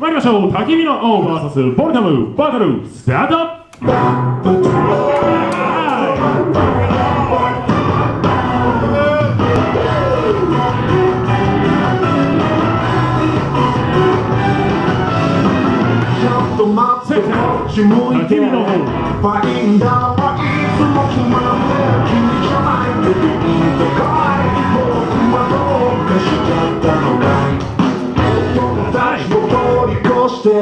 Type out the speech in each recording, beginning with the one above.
参りましょう。焚き火の王 VS ボルタムバトルスタート。焚き火の王ファインダーはいつも決まって君じゃないって言ったかい僕はどうかしちゃったのかい友達を通り越して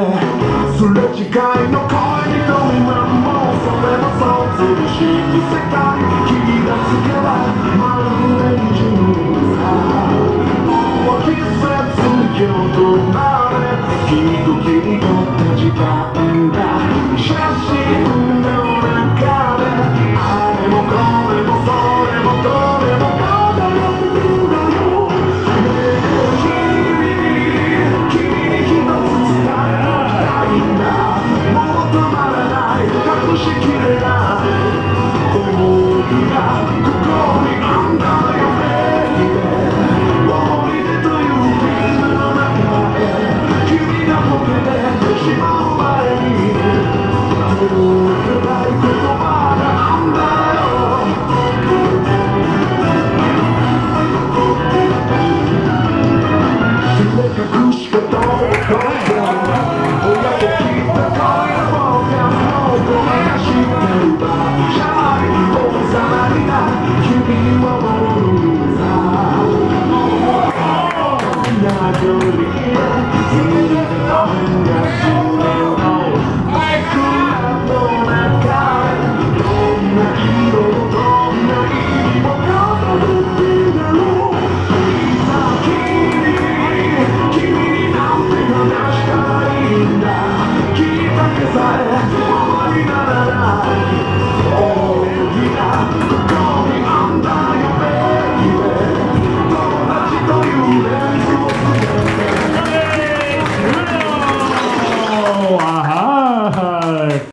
すれ違いの恋人になんもそれもそうつぶしい世界